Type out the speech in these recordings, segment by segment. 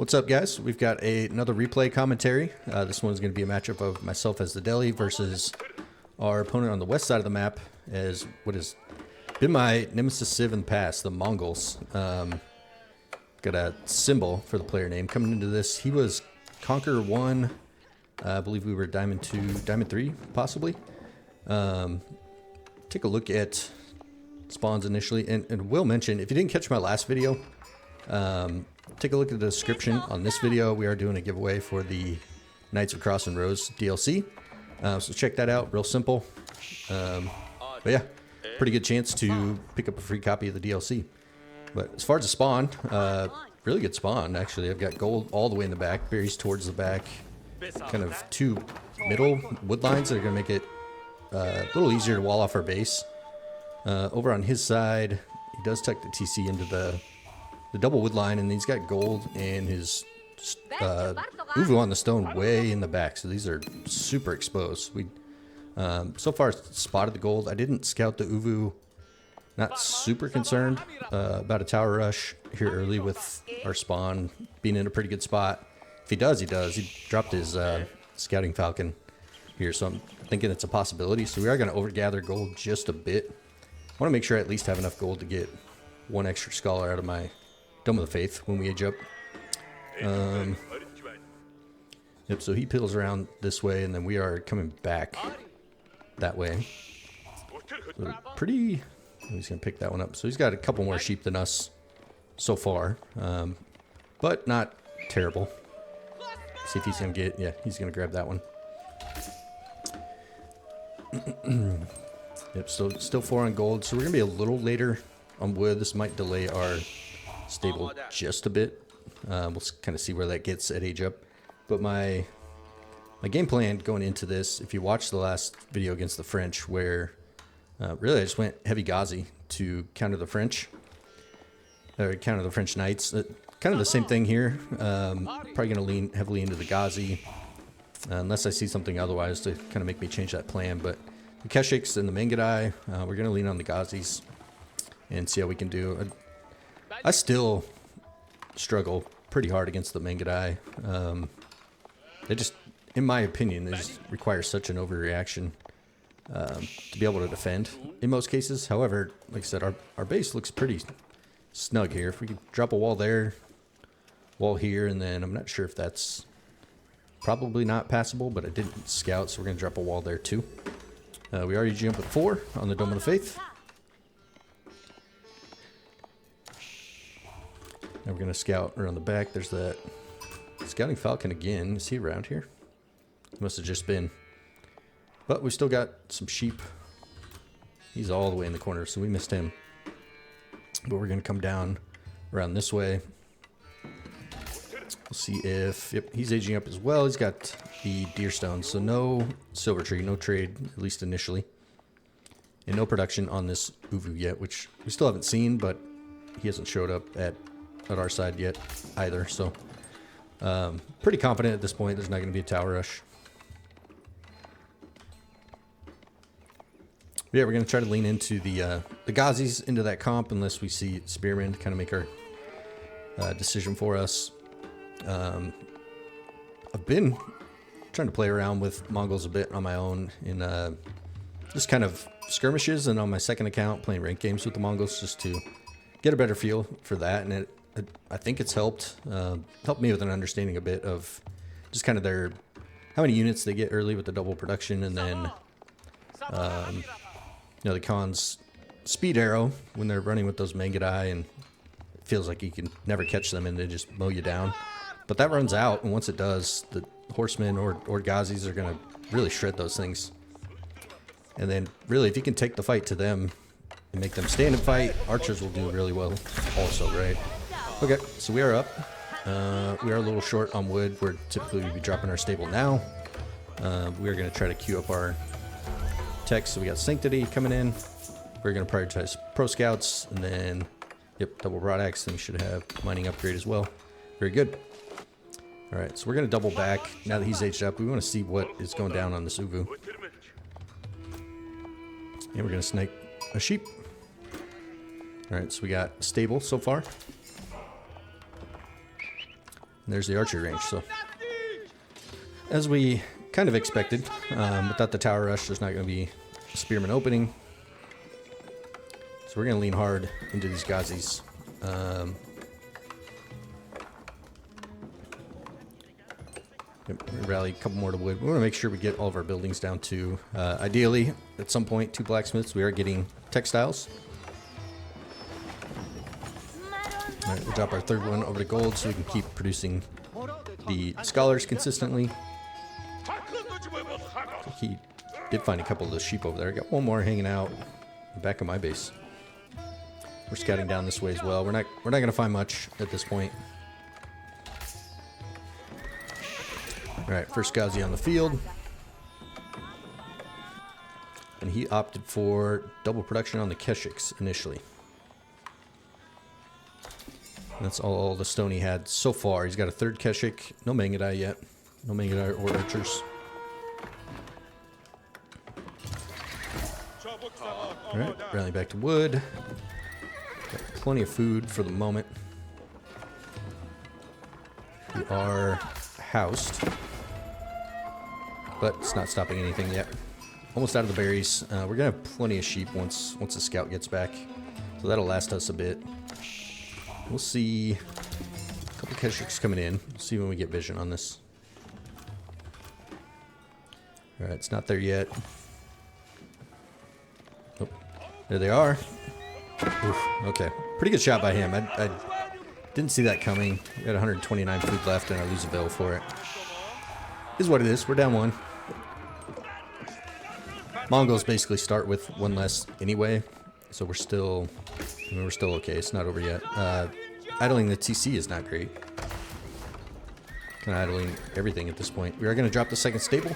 What's up, guys? We've got another replay commentary. This one's going to be a matchup of myself as the deli versus our opponent on the west side of the map as what has been my nemesis civ in the past, the Mongols. Got a symbol for the player name. Coming into this, he was Conqueror 1. I believe we were Diamond 2, Diamond 3, possibly. Take a look at spawns initially. And will mention, if you didn't catch my last video, take a look at the description on this video. We are doing a giveaway for the Knights of Cross and Rose DLC. So check that out. Real simple. But yeah, pretty good chance to pick up a free copy of the DLC. But as far as the spawn, really good spawn, actually. I've got gold all the way in the back, berries towards the back. Kind of two middle wood lines that are going to make it a little easier to wall off our base. Over on his side, he does tuck the TC into the double wood line, and he's got gold and his Uvu on the stone way in the back. So these are super exposed. We so far spotted the gold. I didn't scout the Uvu. Not super concerned about a tower rush here early with our spawn being in a pretty good spot. If he does, he does. He dropped his scouting falcon here, so I'm thinking it's a possibility. So we are going to overgather gold just a bit. I want to make sure I at least have enough gold to get one extra scholar out of my Dome of the Faith when we age up. Yep, so he piddles around this way, and then we are coming back that way. So pretty... He's going to pick that one up. So he's got a couple more sheep than us so far, but not terrible. See if he's going to get... Yeah, he's going to grab that one. Yep, so still 4 on gold. So we're going to be a little later on wood. This might delay our stable just a bit. We'll kind of see where that gets at age up. But my game plan going into this, if you watched the last video against the French, where really I just went heavy Ghazi to counter the French, or counter the French Knights. Kind of the same thing here. Probably going to lean heavily into the Ghazi, unless I see something otherwise to kind of make me change that plan. But the Keshiks and the Mangadai, we're going to lean on the Ghazis and see how we can do. I still struggle pretty hard against the Mangadai. They just, in my opinion, they just require such an overreaction to be able to defend in most cases. However, like I said, our base looks pretty snug here. If we could drop a wall there, wall here, and then I'm not sure if that's probably not passable, but I didn't scout, so we're going to drop a wall there too. We already jumped with 4 on the Dome of the Faith. Now we're going to scout around the back. There's that scouting falcon again. Is he around here? He must have just been. But we still got some sheep. He's all the way in the corner, so we missed him. But we're going to come down around this way. We'll see if... Yep, he's aging up as well. He's got the deer stone, so no silver tree, no trade, at least initially. And no production on this Uvu yet, which we still haven't seen, but he hasn't showed up at our side yet either. So pretty confident at this point there's not going to be a tower rush. Yeah, we're going to try to lean into the Ghazis into that comp unless we see Spearmen to kind of make our decision for us. I've been trying to play around with Mongols a bit on my own in just kind of skirmishes, and on my second account playing ranked games with the Mongols just to get a better feel for that. And I think it's helped me with an understanding a bit of just kind of how many units they get early with the double production, and then you know, the Khan's speed arrow when they're running with those Mangadai, and it feels like you can never catch them and they just mow you down. But that runs out, and once it does, the horsemen or Ghazis are going to really shred those things. And then really, if you can take the fight to them and make them stand and fight, archers will do really well also, right? Okay, so we are up. We are a little short on wood. We're typically be dropping our stable now. We are going to try to queue up our tech. So we got Sanctity coming in. We're going to prioritize Pro Scouts, and then, yep, double Broad Axe, and we should have mining upgrade as well. Very good. All right, so we're going to double back. Now that he's aged up, we want to see what is going down on this Uvu. And we're going to snake a sheep. All right, so we got stable so far. There's the archery range. So, as we kind of expected, without the tower rush, there's not going to be a spearman opening. So we're going to lean hard into these Gazis. Rally a couple more to wood. We want to make sure we get all of our buildings down to, ideally, at some point, 2 blacksmiths. We are getting textiles. All right, we'll drop our 3rd one over to gold so we can keep producing the scholars consistently. He did find a couple of those sheep over there. I got one more hanging out in the back of my base. We're scouting down this way as well. We're not going to find much at this point. All right, first Ghazi on the field. And he opted for double production on the Keshiks initially. That's all the stone he had so far. He's got a 3rd Keshik. No Mangadai yet. No Mangadai or archers. Alright, rallying back to wood. Got plenty of food for the moment. We are housed. But it's not stopping anything yet. Almost out of the berries. We're going to have plenty of sheep once the scout gets back. So that'll last us a bit. We'll see a couple Keshiks coming in. We'll see when we get vision on this. Alright, it's not there yet. Oh, there they are. Oof, okay. Pretty good shot by him. I didn't see that coming. We had 129 food left and I lose a bill for it. Is what it is. We're down 1. Mongols basically start with 1 less anyway, so we're still okay. It's not over yet. Idling the TC is not great. Kind of idling everything at this point. We are going to drop the 2nd stable,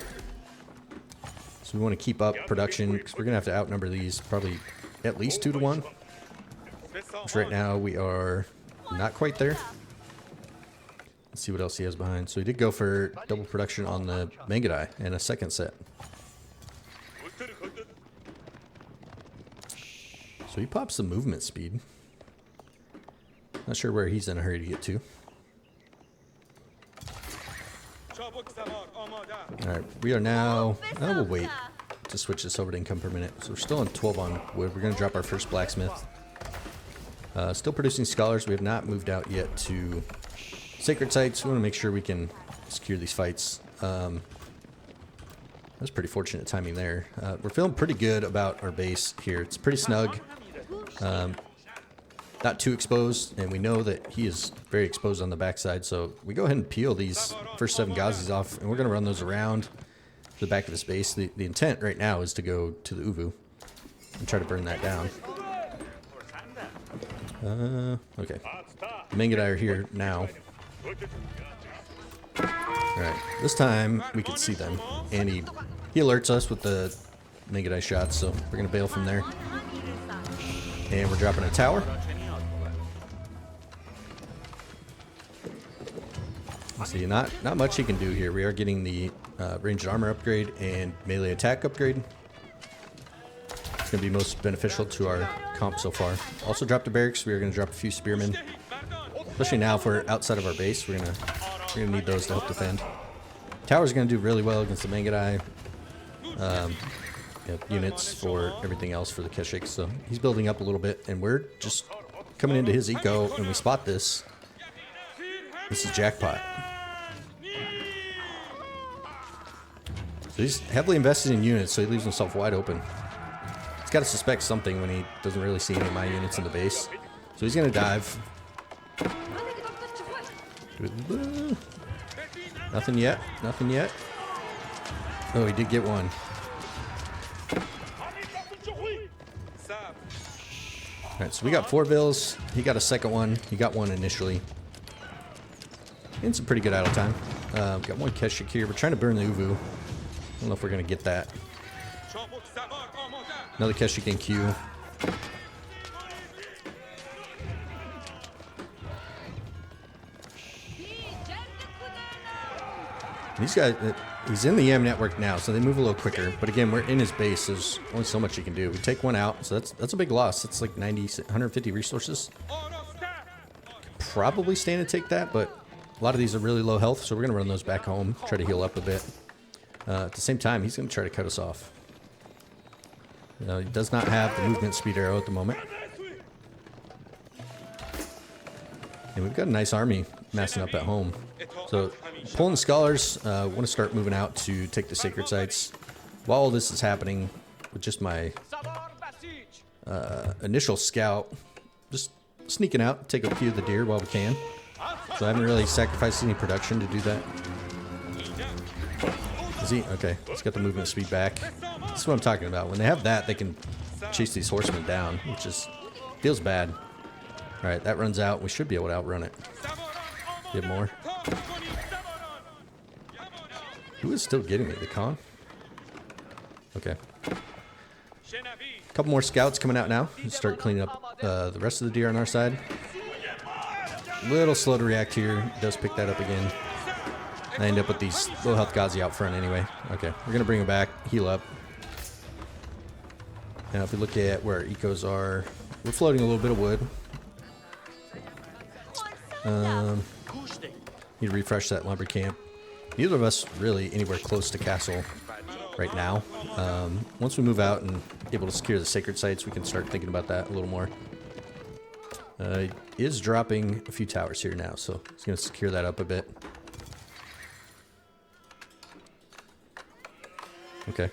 so we want to keep up production because we're going to have to outnumber these probably at least 2 to 1. Which right now we are not quite there. Let's see what else he has behind. So he did go for double production on the Mangadai and a 2nd set. So he pops the movement speed. Not sure where he's in a hurry to get to. Alright, we are now... we'll wait to switch this over to income per minute. So we're still on 12 on wood. We're going to drop our first blacksmith. Still producing scholars. We have not moved out yet to sacred sites. We want to make sure we can secure these fights. That's pretty fortunate timing there. We're feeling pretty good about our base here. It's pretty snug. Not too exposed, and we know that he is very exposed on the backside, so we go ahead and peel these first 7 Gazis off, and we're going to run those around the back of his base. The intent right now is to go to the Uvu and try to burn that down. Okay. The Mangadai are here now. Alright, this time we can see them, and he alerts us with the Mangadai shots, so we're going to bail from there. And we're dropping a tower. See, not much he can do here. We are getting the ranged armor upgrade and melee attack upgrade. It's going to be most beneficial to our comp so far. Also dropped a barracks. We are going to drop a few spearmen. Especially now if we're outside of our base, we're gonna need those to help defend. Tower's going to do really well against the Mangadai. Units for everything else for the Keshik. So he's building up a little bit, and we're just coming into his eco, and we spot this. This is jackpot. So he's heavily invested in units, so he leaves himself wide open. He's got to suspect something when he doesn't really see any of my units in the base. So he's going to dive. Nothing yet. Nothing yet. Oh, he did get one. Alright, so we got 4 bills. He got a 2nd one. He got one initially. And some pretty good idle time. Got 1 Keshik here. We're trying to burn the Uvu. I don't know if we're going to get that. Another Keshik in queue. These guys, he's in the YAM network now, so they move a little quicker. But again, we're in his base. There's only so much you can do. We take one out, so that's a big loss. It's like 150 resources. Could probably stand to take that, but A lot of these are really low health, so we're going to run those back home, try to heal up a bit. At the same time, he's going to try to cut us off. He does not have the movement speed arrow at the moment. And we've got a nice army massing up at home. So pulling the scholars, want to start moving out to take the sacred sites. While all this is happening, with just my initial scout, just sneaking out, take a few of the deer while we can. So I haven't really sacrificed any production to do that. Is he? Okay, he's got the movement speed back. That's what I'm talking about. When they have that, they can chase these horsemen down, which is feels bad. All right, that runs out. We should be able to outrun it. Get more. Who is still getting me? The Khan? Okay. A couple more scouts coming out now. Start cleaning up the rest of the deer on our side. A little slow to react here. Does pick that up again. I end up with these low health Ghazi out front anyway. Okay, we're going to bring him back, heal up. Now if we look at where our ecos are, we're floating a little bit of wood. Need to refresh that lumber camp. Neither of us really anywhere close to castle right now. Once we move out and able to secure the sacred sites, we can start thinking about that a little more. He is dropping a few towers here now, so he's going to secure that up a bit. Okay.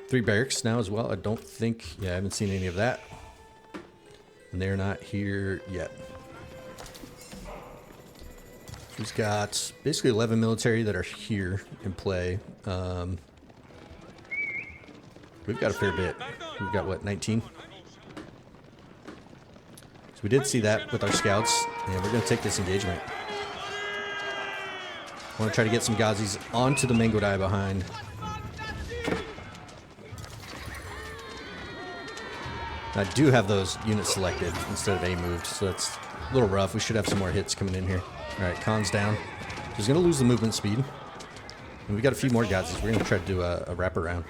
3 barracks now as well. I don't think... Yeah, I haven't seen any of that. And they're not here yet. He's got basically 11 military that are here in play. We've got a fair bit. We've got, what, 19? So we did see that with our scouts, and we're going to take this engagement. I want to try to get some Ghazis onto the Mangodai behind. I do have those units selected instead of A moved, so that's a little rough. We should have some more hits coming in here. Alright, Khan's down. He's going to lose the movement speed. And we've got a few more Ghazis. We're going to try to do a wraparound.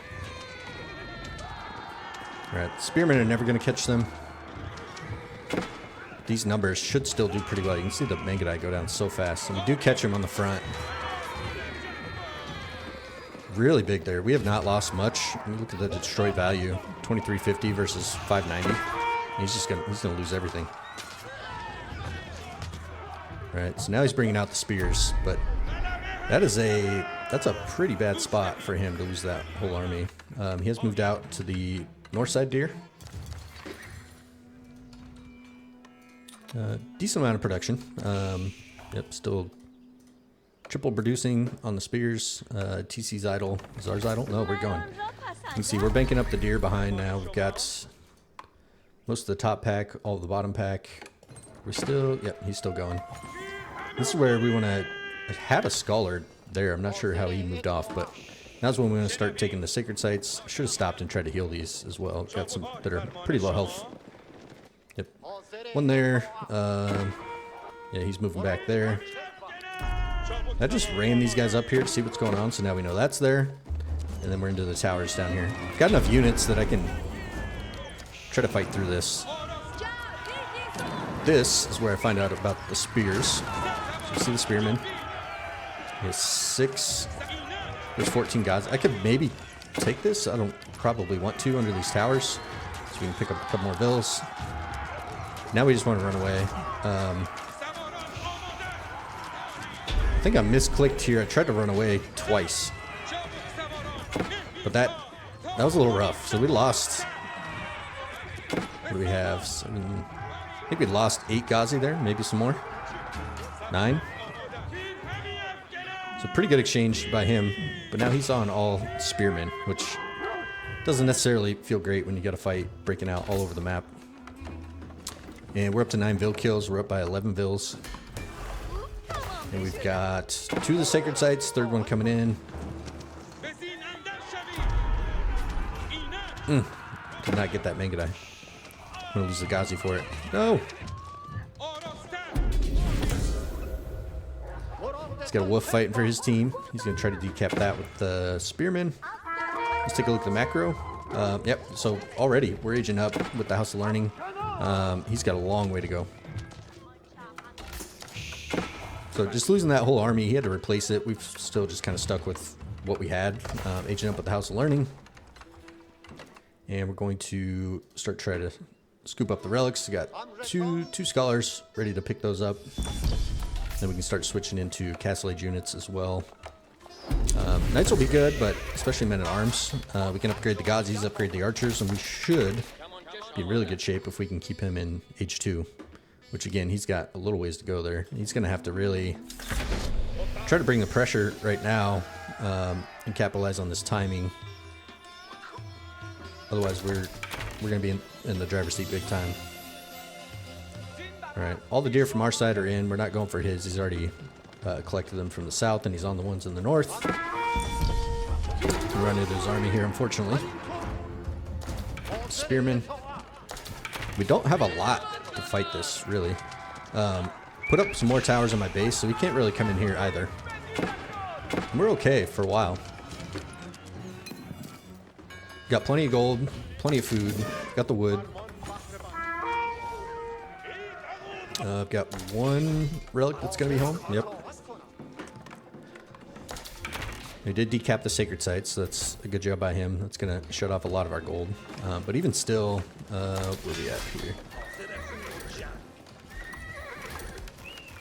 Alright, spearmen are never going to catch them. These numbers should still do pretty well. You can see the Mangodai go down so fast. And we do catch him on the front. Really big there. We have not lost much. When we look at the destroyed value, 2350 versus 590. He's gonna lose everything. All right, so now he's bringing out the spears, but that's a pretty bad spot for him to lose that whole army. He has moved out to the north side deer. Decent amount of production. Yep, still triple producing on the spears. TC's idle. Is ours idle? No, we're going. You can see we're banking up the deer behind now. We've got most of the top pack, all of the bottom pack. We're still, yep, he's still going. This is where we want to, I had a scholar there. I'm not sure how he moved off, but now's when we want to start taking the sacred sites. I should have stopped and tried to heal these as well. We've got some that are pretty low health. Yep. One there. Yeah, he's moving back there. I just ran these guys up here to see what's going on, so now we know that's there. And then we're into the towers down here. Got enough units that I can try to fight through this. This is where I find out about the spears. So you see the spearmen. He has 6. There's 14 gods. I could maybe take this. I don't probably want to under these towers. So we can pick up a couple more bills. Now we just want to run away. I think I misclicked here. I tried to run away twice. But that was a little rough. So we lost. What do we have? 7. I think we lost 8 Ghazi there. Maybe some more. 9. So pretty good exchange by him. But now he's on all spearmen, which doesn't necessarily feel great when you got a fight breaking out all over the map. And we're up to 9 Vil kills. We're up by 11 Vils. And we've got 2 of the sacred sites, 3rd one coming in. Did not get that Mangodai. I'm gonna lose the Ghazi for it. No! He's got a wolf fighting for his team. He's gonna try to decap that with the spearmen. Let's take a look at the macro. Yep, so already we're aging up with the House of Learning. He's got a long way to go. So just losing that whole army, he had to replace it. We've still just kind of stuck with what we had, aging up with the House of Learning. And we're going to start trying to scoop up the relics. We got two scholars ready to pick those up. Then we can start switching into Castle Age units as well. Knights will be good, but especially men at arms. We can upgrade the Gazis, upgrade the archers, and we should be in really good shape if we can keep him in Age 2. Which again, he's got a little ways to go there. He's going to have to really try to bring the pressure right now and capitalize on this timing. Otherwise, we're going to be in the driver's seat big time. All right, all the deer from our side are in. We're not going for his. He's already collected them from the south, and he's on the ones in the north. We run into his army here, unfortunately. Spearmen. We don't have a lot to fight this, really. Put up some more towers on my base, so we can't really come in here either. And we're okay for a while. Got plenty of gold, plenty of food, got the wood. I've got one relic that's gonna be home. Yep. We did decap the sacred sites, so that's a good job by him. That's gonna shut off a lot of our gold. But even still, where are we at here?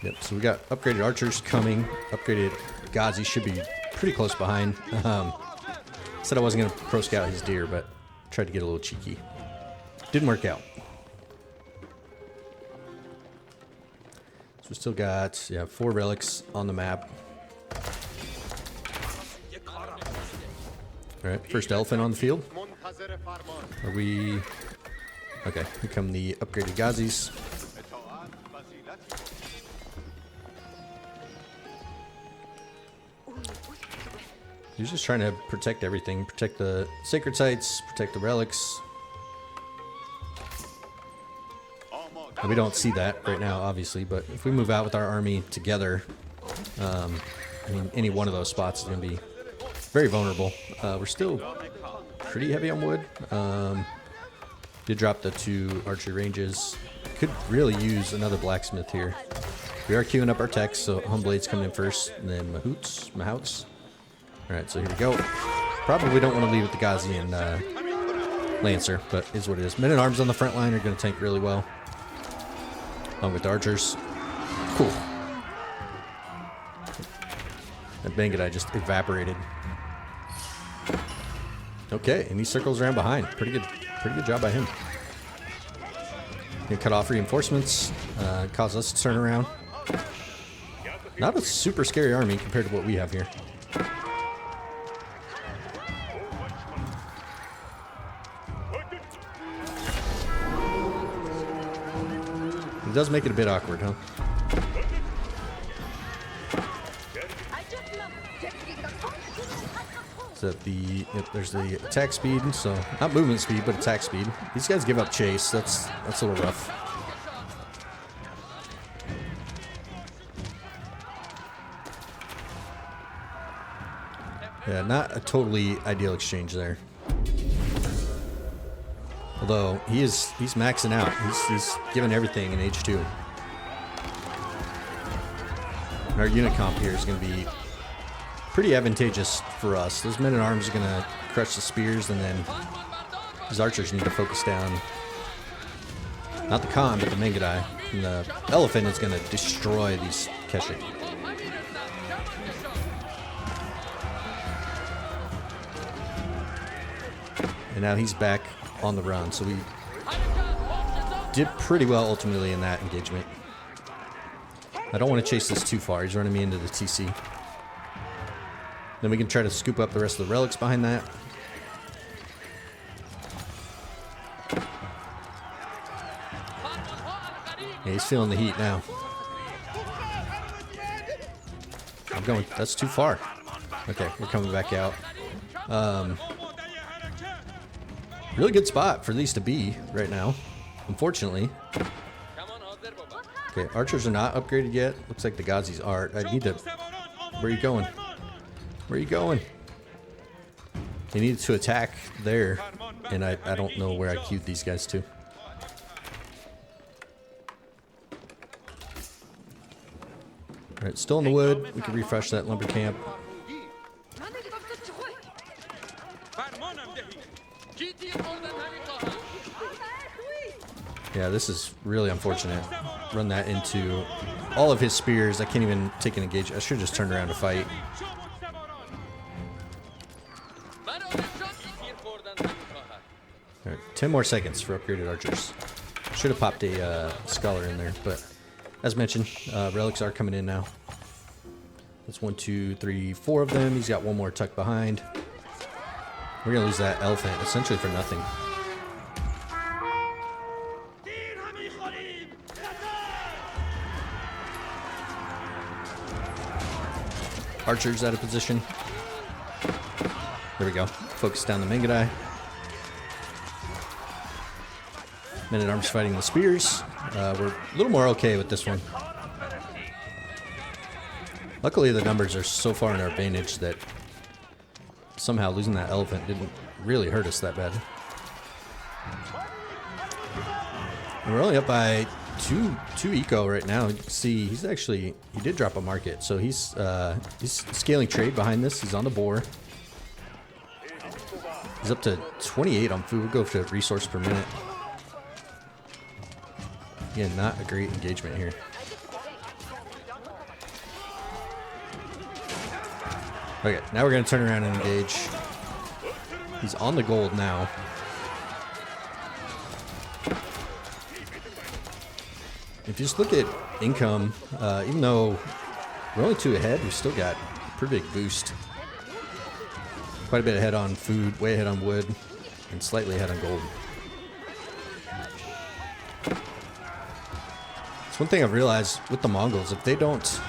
Yep, so we got upgraded archers coming. Upgraded Ghazi should be pretty close behind. Said I wasn't going to pro scout his deer, but tried to get a little cheeky. Didn't work out. So we still got, yeah, 4 relics on the map. Alright, first elephant on the field. Are we... Okay, here come the upgraded Ghazis. He's just trying to protect everything. Protect the sacred sites, protect the relics. And we don't see that right now, obviously, but if we move out with our army together, I mean, any one of those spots is going to be very vulnerable. We're still pretty heavy on wood. Did drop the 2 archery ranges. Could really use another blacksmith here. We are queuing up our techs, so Humblade's coming in first, and then Mahouts. Alright, so here we go. Probably don't want to leave with the Ghazi and Lancer, but is what it is. Men at arms on the front line are going to tank really well. Along with the archers. Cool. That Bangadai just evaporated. Okay, and he circles around behind. Pretty good job by him. Gonna cut off reinforcements, cause us to turn around. Not a super scary army compared to what we have here. It does make it a bit awkward, huh? So yep, there's the attack speed, so not movement speed, but attack speed. These guys give up chase. That's a little rough. Yeah, not a totally ideal exchange there. Although he's maxing out. He's giving everything in H2. And our unit comp here is going to be pretty advantageous for us. Those men at arms are going to crush the spears, and then his archers need to focus down. Not the Khan, but the Mangadai. And the elephant is going to destroy these Keshik. And now he's back on the run, so we did pretty well ultimately in that engagement. I don't want to chase this too far. He's running me into the TC. Then we can try to scoop up the rest of the relics behind that. Yeah, he's feeling the heat now. I'm going, that's too far. Okay, we're coming back out. Really good spot for these to be right now, unfortunately. Okay, archers are not upgraded yet. Looks like the Ghazis are. I need to... Where are you going? Where are you going? He needed to attack there, and I don't know where I queued these guys to. All right, still in the wood. We can refresh that lumber camp. Yeah, this is really unfortunate. Run that into all of his spears. I can't even take an engage. I should have just turned around to fight. All right, 10 more seconds for upgraded archers. Should have popped a scholar in there, but as mentioned, relics are coming in now. That's 1, 2, 3, 4 of them. He's got one more tucked behind. We're gonna lose that elephant essentially for nothing. Archers out of position. There we go. Focus down the Mangadai. Men-at-Arms fighting the spears. We're a little more okay with this one. Luckily, the numbers are so far in our advantage that somehow losing that elephant didn't really hurt us that bad. And we're only up by two eco right now. You can see he did drop a market, so he's scaling trade behind this. He's on the boar. He's up to 28 on food. We'll go to resource per minute. Again, not a great engagement here. Okay, now we're going to turn around and engage. He's on the gold now. If you just look at income, even though we're only 2 ahead, we've still got a pretty big boost. Quite a bit ahead on food, way ahead on wood, and slightly ahead on gold. It's one thing I've realized with the Mongols, if they don't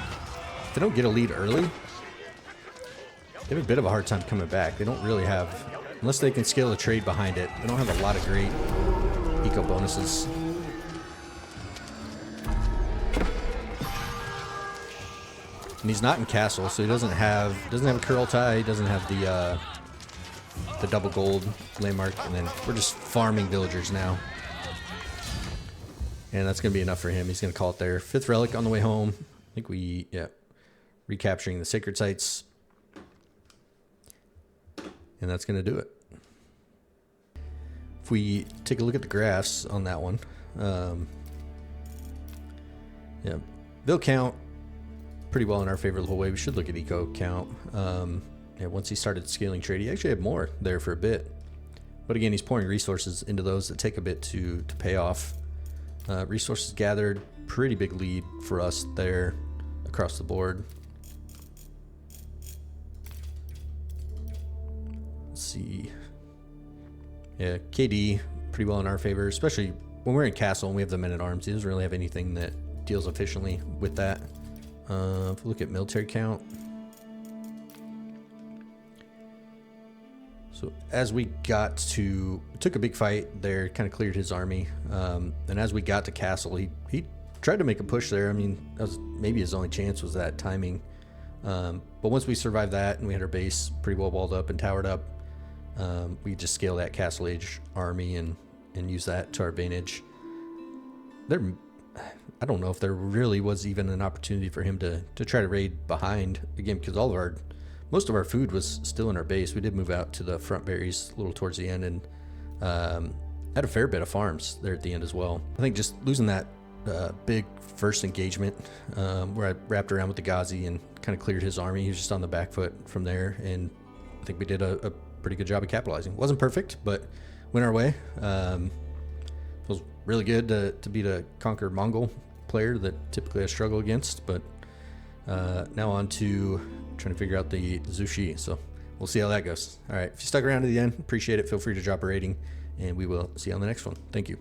get a lead early, they have a bit of a hard time coming back. They don't really have, unless they can scale a trade behind it, they don't have a lot of great eco bonuses. And he's not in castle, so he doesn't have a curl tie. He doesn't have the double gold landmark, and then we're just farming villagers now. And that's gonna be enough for him. He's gonna call it there. 5th relic on the way home. I think recapturing the sacred sites, and that's gonna do it. If we take a look at the graphs on that one, yeah, they'll count pretty well in our favor the whole way. We should look at eco count. Yeah, once he started scaling trade, he actually had more there for a bit. But again, he's pouring resources into those that take a bit to pay off. Resources gathered, pretty big lead for us there across the board. Let's see. Yeah, KD pretty well in our favor, especially when we're in castle and we have the men-at-arms. He doesn't really have anything that deals efficiently with that. If we look at military count, so as we took a big fight there, kind of cleared his army, and as we got to castle, he tried to make a push there. I mean, that was maybe his only chance was that timing, but once we survived that and we had our base pretty well walled up and towered up, we just scale that castle age army and use that to our advantage. I don't know if there really was even an opportunity for him to try to raid behind again, because most of our food was still in our base. We did move out to the front berries a little towards the end, and had a fair bit of farms there at the end as well. I think just losing that big first engagement where I wrapped around with the Ghazi and kind of cleared his army. He was just on the back foot from there, and I think we did a pretty good job of capitalizing. Wasn't perfect, but went our way. It was really good to beat a conquer Mongol player that typically I struggle against, but now on to trying to figure out the Zushi, so we'll see how that goes. All right, if you stuck around to the end, appreciate it. Feel free to drop a rating, and we will see you on the next one. Thank you.